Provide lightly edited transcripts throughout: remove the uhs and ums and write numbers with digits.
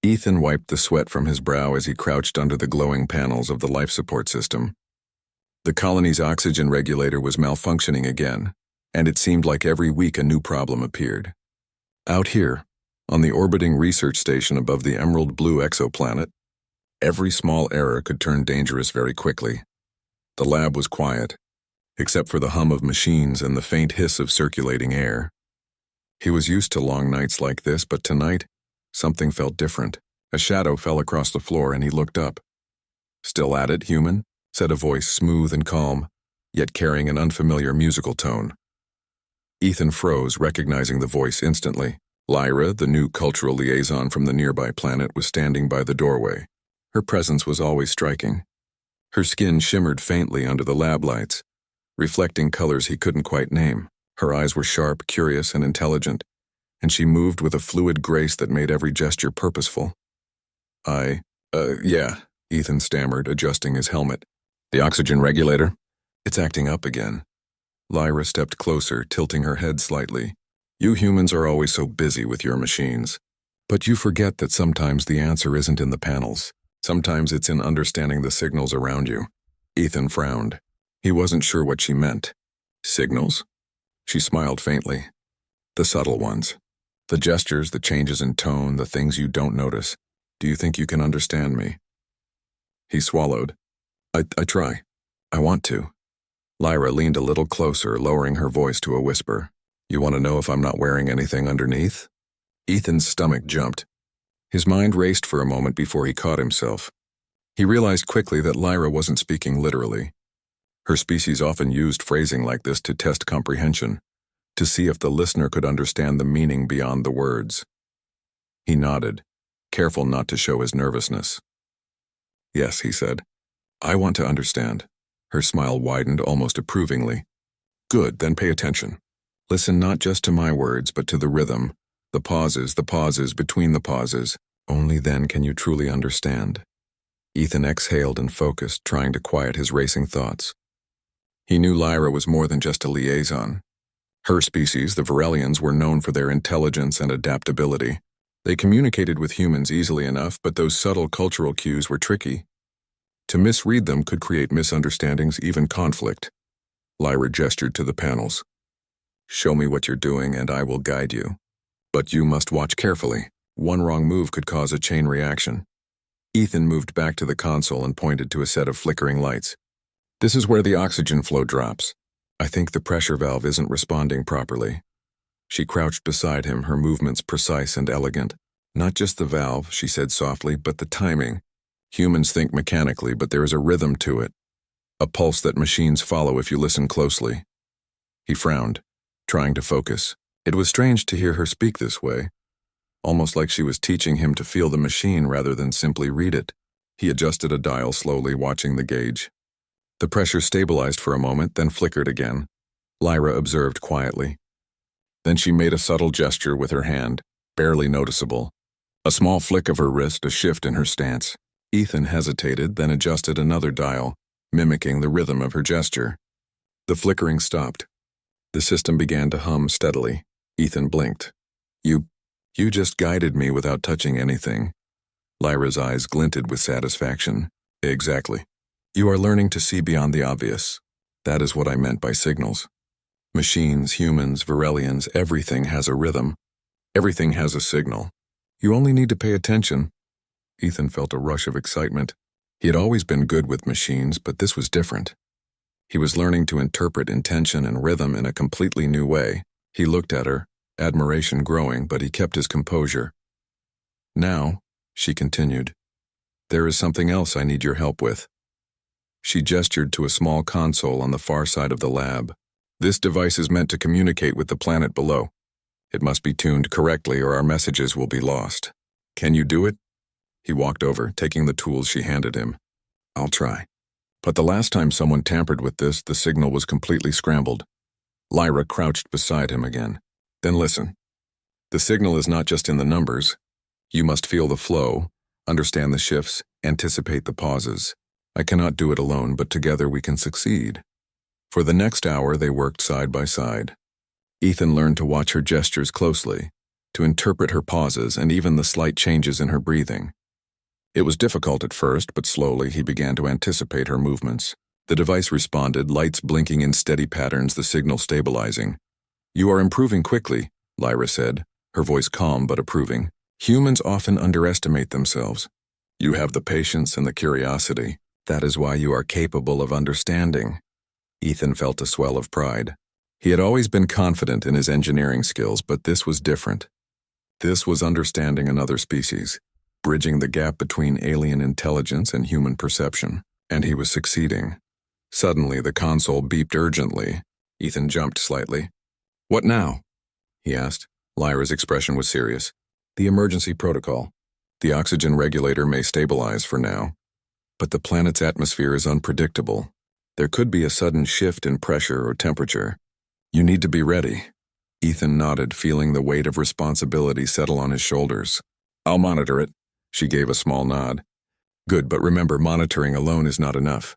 Ethan wiped the sweat from his brow as he crouched under the glowing panels of the life support system. The colony's oxygen regulator was malfunctioning again, and it seemed like every week a new problem appeared. Out here, on the orbiting research station above the emerald blue exoplanet, every small error could turn dangerous very quickly. The lab was quiet, except for the hum of machines and the faint hiss of circulating air. He was used to long nights like this, but tonight, something felt different. A shadow fell across the floor and he looked up. "Still at it, human?" said a voice smooth and calm, yet carrying an unfamiliar musical tone. Ethan froze, recognizing the voice instantly. Lyra, the new cultural liaison from the nearby planet, was standing by the doorway. Her presence was always striking. Her skin shimmered faintly under the lab lights, reflecting colors he couldn't quite name. Her eyes were sharp, curious, and intelligent, and she moved with a fluid grace that made every gesture purposeful. Yeah, Ethan stammered, adjusting his helmet. "The oxygen regulator? It's acting up again." Lyra stepped closer, tilting her head slightly. "You humans are always so busy with your machines. But you forget that sometimes the answer isn't in the panels. Sometimes it's in understanding the signals around you." Ethan frowned. He wasn't sure what she meant. "Signals?" She smiled faintly. "The subtle ones. The gestures, the changes in tone, the things you don't notice. Do you think you can understand me?" He swallowed. I try. I want to." Lyra leaned a little closer, lowering her voice to a whisper. "You want to know if I'm not wearing anything underneath?" Ethan's stomach jumped. His mind raced for a moment before he caught himself. He realized quickly that Lyra wasn't speaking literally. Her species often used phrasing like this to test comprehension, to see if the listener could understand the meaning beyond the words. He nodded, careful not to show his nervousness. "Yes," he said. "I want to understand." Her smile widened almost approvingly. "Good, then pay attention. Listen not just to my words, but to the rhythm, the pauses between the pauses. Only then can you truly understand." Ethan exhaled and focused, trying to quiet his racing thoughts. He knew Lyra was more than just a liaison. Her species, the Varelians, were known for their intelligence and adaptability. They communicated with humans easily enough, but those subtle cultural cues were tricky. To misread them could create misunderstandings, even conflict. Lyra gestured to the panels. "Show me what you're doing and I will guide you. But you must watch carefully. One wrong move could cause a chain reaction." Ethan moved back to the console and pointed to a set of flickering lights. "This is where the oxygen flow drops. I think the pressure valve isn't responding properly." She crouched beside him, her movements precise and elegant. "Not just the valve," she said softly, "but the timing. Humans think mechanically, but there is a rhythm to it. A pulse that machines follow if you listen closely." He frowned, trying to focus. It was strange to hear her speak this way, almost like she was teaching him to feel the machine rather than simply read it. He adjusted a dial slowly, watching the gauge. The pressure stabilized for a moment, then flickered again. Lyra observed quietly. Then she made a subtle gesture with her hand, barely noticeable. A small flick of her wrist, a shift in her stance. Ethan hesitated, then adjusted another dial, mimicking the rhythm of her gesture. The flickering stopped. The system began to hum steadily. Ethan blinked. You just guided me without touching anything." Lyra's eyes glinted with satisfaction. "Exactly. You are learning to see beyond the obvious. That is what I meant by signals. Machines, humans, Varelians, everything has a rhythm. Everything has a signal. You only need to pay attention." Ethan felt a rush of excitement. He had always been good with machines, but this was different. He was learning to interpret intention and rhythm in a completely new way. He looked at her, admiration growing, but he kept his composure. "Now," she continued, "there is something else I need your help with." She gestured to a small console on the far side of the lab. "This device is meant to communicate with the planet below. It must be tuned correctly or our messages will be lost. Can you do it?" He walked over, taking the tools she handed him. "I'll try. But the last time someone tampered with this, the signal was completely scrambled." Lyra crouched beside him again. "Then listen. The signal is not just in the numbers. You must feel the flow, understand the shifts, anticipate the pauses. I cannot do it alone, but together we can succeed." For the next hour, they worked side by side. Ethan learned to watch her gestures closely, to interpret her pauses and even the slight changes in her breathing. It was difficult at first, but slowly he began to anticipate her movements. The device responded, lights blinking in steady patterns, the signal stabilizing. "You are improving quickly," Lyra said, her voice calm but approving. "Humans often underestimate themselves. You have the patience and the curiosity. That is why you are capable of understanding." Ethan felt a swell of pride. He had always been confident in his engineering skills, but this was different. This was understanding another species, bridging the gap between alien intelligence and human perception, and he was succeeding. Suddenly, the console beeped urgently. Ethan jumped slightly. "What now?" he asked. Lyra's expression was serious. "The emergency protocol. The oxygen regulator may stabilize for now, but the planet's atmosphere is unpredictable. There could be a sudden shift in pressure or temperature. You need to be ready." Ethan nodded, feeling the weight of responsibility settle on his shoulders. "I'll monitor it." She gave a small nod. "Good, but remember, monitoring alone is not enough.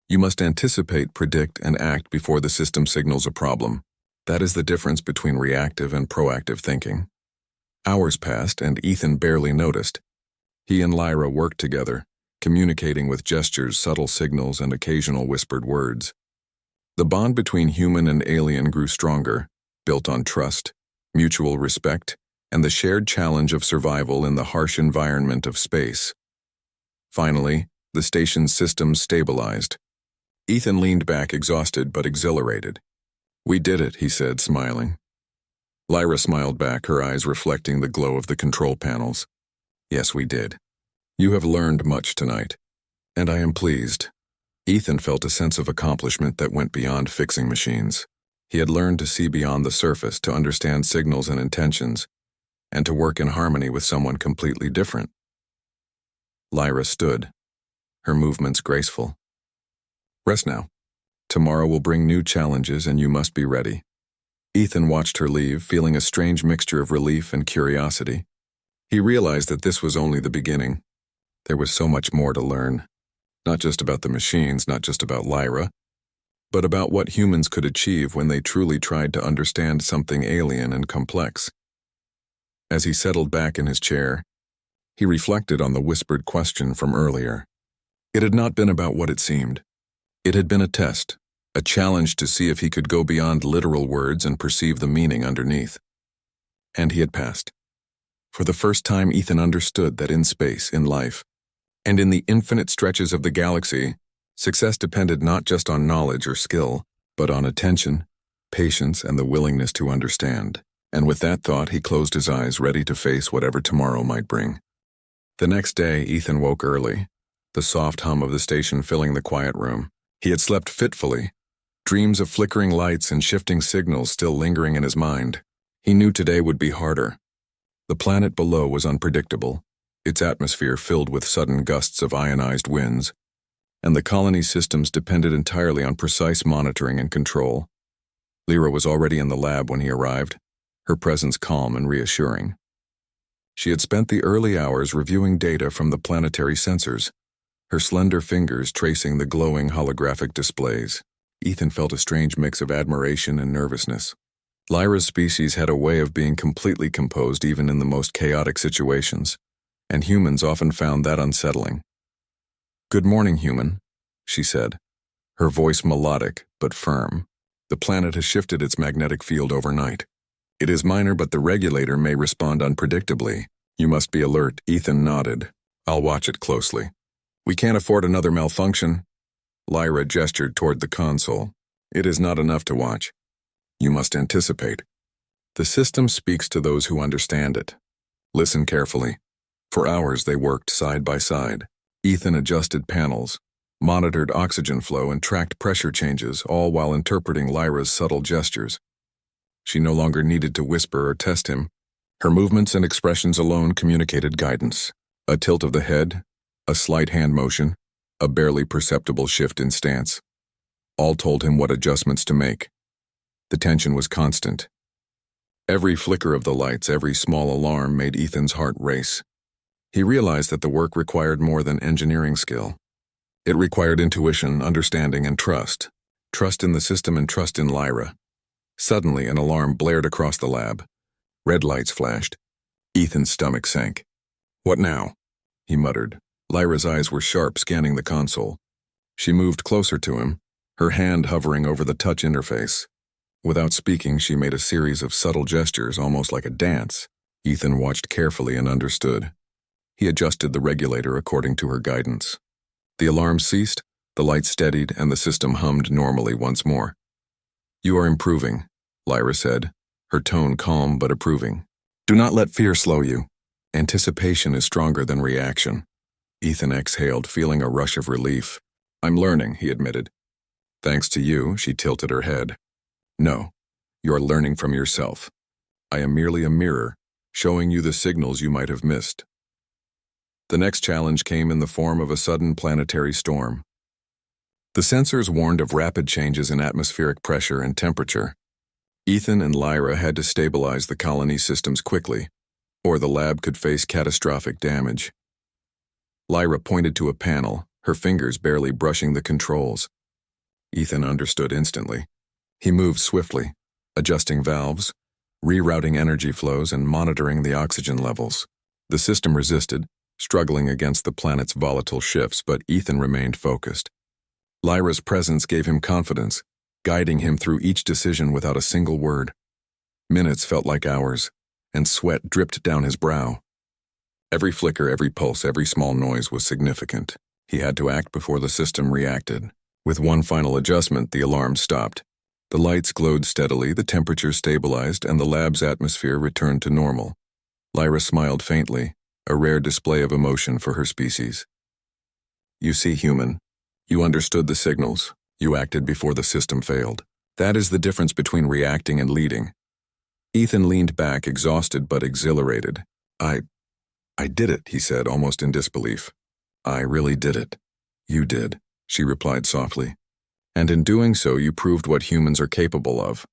You must anticipate, predict, and act before the system signals a problem. That is the difference between reactive and proactive thinking." Hours passed, and Ethan barely noticed. He and Lyra worked together, communicating with gestures, subtle signals, and occasional whispered words. The bond between human and alien grew stronger, built on trust, mutual respect, and the shared challenge of survival in the harsh environment of space. Finally, the station's systems stabilized. Ethan leaned back, exhausted but exhilarated. "We did it," he said, smiling. Lyra smiled back, her eyes reflecting the glow of the control panels. "Yes, we did. You have learned much tonight, and I am pleased." Ethan felt a sense of accomplishment that went beyond fixing machines. He had learned to see beyond the surface, to understand signals and intentions, and to work in harmony with someone completely different. Lyra stood, her movements graceful. "Rest now. Tomorrow will bring new challenges, and you must be ready." Ethan watched her leave, feeling a strange mixture of relief and curiosity. He realized that this was only the beginning. There was so much more to learn. Not just about the machines, not just about Lyra, but about what humans could achieve when they truly tried to understand something alien and complex. As he settled back in his chair, he reflected on the whispered question from earlier. It had not been about what it seemed. It had been a test, a challenge to see if he could go beyond literal words and perceive the meaning underneath. And he had passed. For the first time, Ethan understood that in space, in life, and in the infinite stretches of the galaxy, success depended not just on knowledge or skill, but on attention, patience, and the willingness to understand. And with that thought, he closed his eyes, ready to face whatever tomorrow might bring. The next day, Ethan woke early, the soft hum of the station filling the quiet room. He had slept fitfully, dreams of flickering lights and shifting signals still lingering in his mind. He knew today would be harder. The planet below was unpredictable, its atmosphere filled with sudden gusts of ionized winds, and the colony's systems depended entirely on precise monitoring and control. Lyra was already in the lab when he arrived, her presence calm and reassuring. She had spent the early hours reviewing data from the planetary sensors, her slender fingers tracing the glowing holographic displays. Ethan felt a strange mix of admiration and nervousness. Lyra's species had a way of being completely composed even in the most chaotic situations, and humans often found that unsettling. "Good morning, human," she said, her voice melodic but firm. "The planet has shifted its magnetic field overnight. It is minor, but the regulator may respond unpredictably. You must be alert." Ethan nodded. "I'll watch it closely." "We can't afford another malfunction." Lyra gestured toward the console. "It is not enough to watch. You must anticipate. The system speaks to those who understand it. Listen carefully." For hours they worked side by side. Ethan adjusted panels, monitored oxygen flow, and tracked pressure changes, all while interpreting Lyra's subtle gestures. She no longer needed to whisper or test him. Her movements and expressions alone communicated guidance. A tilt of the head, a slight hand motion, a barely perceptible shift in stance. All told him what adjustments to make. The tension was constant. Every flicker of the lights, every small alarm made Ethan's heart race. He realized that the work required more than engineering skill. It required intuition, understanding, and trust. Trust in the system and trust in Lyra. Suddenly, an alarm blared across the lab. Red lights flashed. Ethan's stomach sank. "What now?" he muttered. Lyra's eyes were sharp, scanning the console. She moved closer to him, her hand hovering over the touch interface. Without speaking, she made a series of subtle gestures, almost like a dance. Ethan watched carefully and understood. He adjusted the regulator according to her guidance. The alarm ceased, the light steadied, and the system hummed normally once more. "You are improving," Lyra said, her tone calm but approving. "Do not let fear slow you. Anticipation is stronger than reaction." Ethan exhaled, feeling a rush of relief. "I'm learning," he admitted. "Thanks to you," she tilted her head. "No, you're learning from yourself. I am merely a mirror, showing you the signals you might have missed." The next challenge came in the form of a sudden planetary storm. The sensors warned of rapid changes in atmospheric pressure and temperature. Ethan and Lyra had to stabilize the colony systems quickly, or the lab could face catastrophic damage. Lyra pointed to a panel, her fingers barely brushing the controls. Ethan understood instantly. He moved swiftly, adjusting valves, rerouting energy flows, and monitoring the oxygen levels. The system resisted, struggling against the planet's volatile shifts, but Ethan remained focused. Lyra's presence gave him confidence, guiding him through each decision without a single word. Minutes felt like hours, and sweat dripped down his brow. Every flicker, every pulse, every small noise was significant. He had to act before the system reacted. With one final adjustment, the alarm stopped. The lights glowed steadily, the temperature stabilized, and the lab's atmosphere returned to normal. Lyra smiled faintly, a rare display of emotion for her species. "You see, human, you understood the signals. You acted before the system failed. That is the difference between reacting and leading." Ethan leaned back, exhausted but exhilarated. I did it," he said, almost in disbelief. "I really did it." "You did," she replied softly. "And in doing so, you proved what humans are capable of.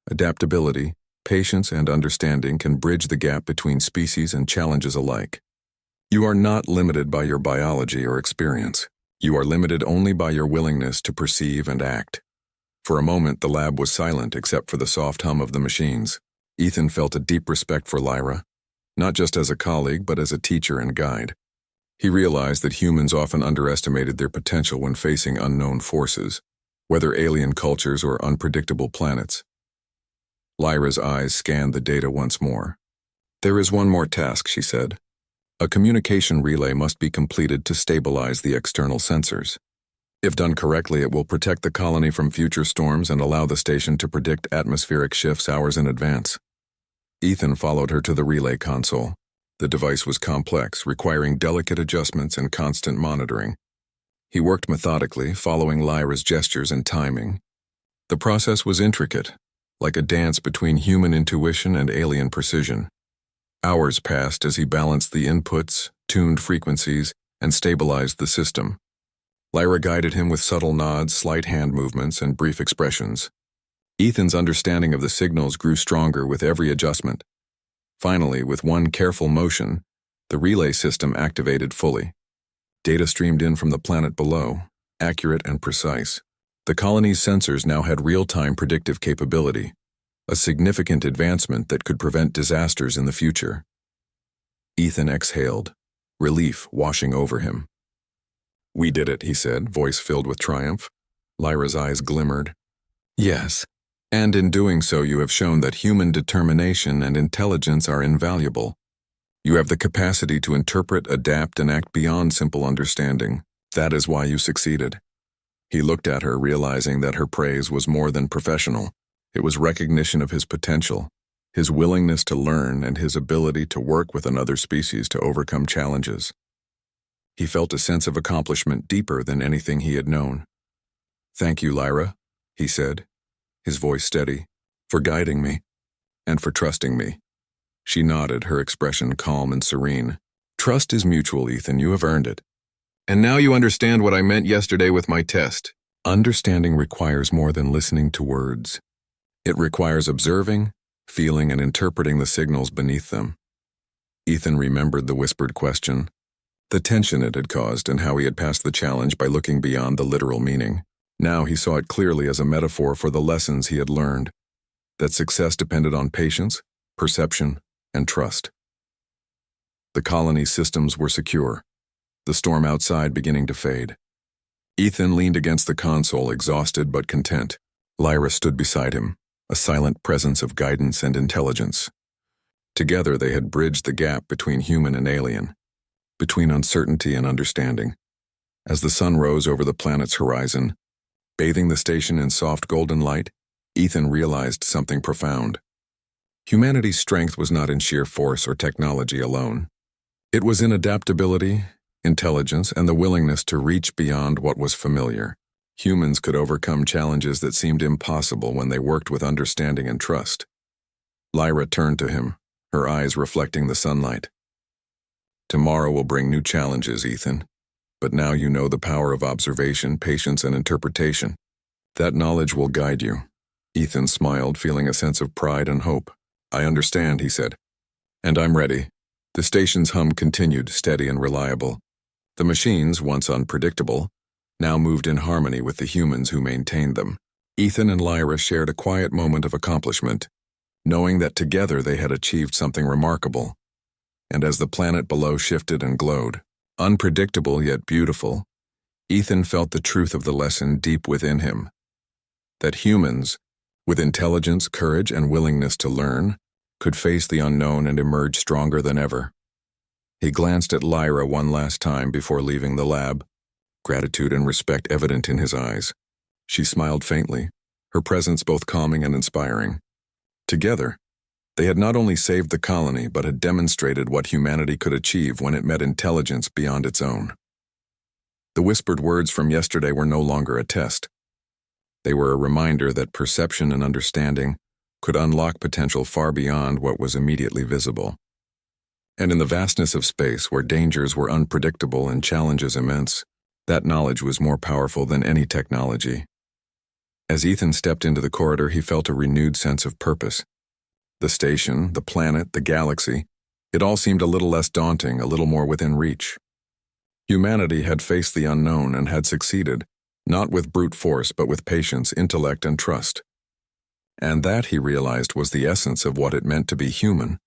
Adaptability, patience, and understanding can bridge the gap between species and challenges alike. You are not limited by your biology or experience. You are limited only by your willingness to perceive and act." For a moment, the lab was silent except for the soft hum of the machines. Ethan felt a deep respect for Lyra, not just as a colleague, but as a teacher and guide. He realized that humans often underestimated their potential when facing unknown forces, whether alien cultures or unpredictable planets. Lyra's eyes scanned the data once more. "There is one more task," she said. "A communication relay must be completed to stabilize the external sensors. If done correctly, it will protect the colony from future storms and allow the station to predict atmospheric shifts hours in advance." Ethan followed her to the relay console. The device was complex, requiring delicate adjustments and constant monitoring. He worked methodically, following Lyra's gestures and timing. The process was intricate, like a dance between human intuition and alien precision. Hours passed as he balanced the inputs, tuned frequencies, and stabilized the system. Lyra guided him with subtle nods, slight hand movements, and brief expressions. Ethan's understanding of the signals grew stronger with every adjustment. Finally, with one careful motion, the relay system activated fully. Data streamed in from the planet below, accurate and precise. The colony's sensors now had real-time predictive capability, a significant advancement that could prevent disasters in the future. Ethan exhaled, relief washing over him. "We did it," he said, voice filled with triumph. Lyra's eyes glimmered. "Yes. And in doing so, you have shown that human determination and intelligence are invaluable. You have the capacity to interpret, adapt, and act beyond simple understanding. That is why you succeeded." He looked at her, realizing that her praise was more than professional. It was recognition of his potential, his willingness to learn, and his ability to work with another species to overcome challenges. He felt a sense of accomplishment deeper than anything he had known. "Thank you, Lyra," he said, his voice steady, "for guiding me, and for trusting me." She nodded, her expression calm and serene. "Trust is mutual, Ethan. You have earned it. And now you understand what I meant yesterday with my test." Understanding requires more than listening to words. It requires observing, feeling, and interpreting the signals beneath them. Ethan remembered the whispered question, the tension it had caused, and how he had passed the challenge by looking beyond the literal meaning. Now he saw it clearly as a metaphor for the lessons he had learned, that success depended on patience, perception, and trust. The colony's systems were secure, the storm outside beginning to fade. Ethan leaned against the console, exhausted but content. Lyra stood beside him, a silent presence of guidance and intelligence. Together they had bridged the gap between human and alien, between uncertainty and understanding. As the sun rose over the planet's horizon, bathing the station in soft golden light, Ethan realized something profound. Humanity's strength was not in sheer force or technology alone. It was in adaptability, intelligence, and the willingness to reach beyond what was familiar. Humans could overcome challenges that seemed impossible when they worked with understanding and trust. Lyra turned to him, her eyes reflecting the sunlight. Tomorrow will bring new challenges, Ethan. But now you know the power of observation, patience, and interpretation. That knowledge will guide you. Ethan smiled, feeling a sense of pride and hope. I understand, he said. And I'm ready. The station's hum continued, steady and reliable. The machines, once unpredictable, now moved in harmony with the humans who maintained them. Ethan and Lyra shared a quiet moment of accomplishment, knowing that together they had achieved something remarkable. And as the planet below shifted and glowed, unpredictable yet beautiful, Ethan felt the truth of the lesson deep within him. That humans, with intelligence, courage, and willingness to learn, could face the unknown and emerge stronger than ever. He glanced at Lyra one last time before leaving the lab, gratitude and respect evident in his eyes. She smiled faintly, her presence both calming and inspiring. Together, they had not only saved the colony but had demonstrated what humanity could achieve when it met intelligence beyond its own. The whispered words from yesterday were no longer a test. They were a reminder that perception and understanding could unlock potential far beyond what was immediately visible. And in the vastness of space, where dangers were unpredictable and challenges immense, that knowledge was more powerful than any technology. As Ethan stepped into the corridor, he felt a renewed sense of purpose. The station, the planet, the galaxy, it all seemed a little less daunting, a little more within reach. Humanity had faced the unknown and had succeeded, not with brute force but with patience, intellect, and trust. And that, he realized, was the essence of what it meant to be human.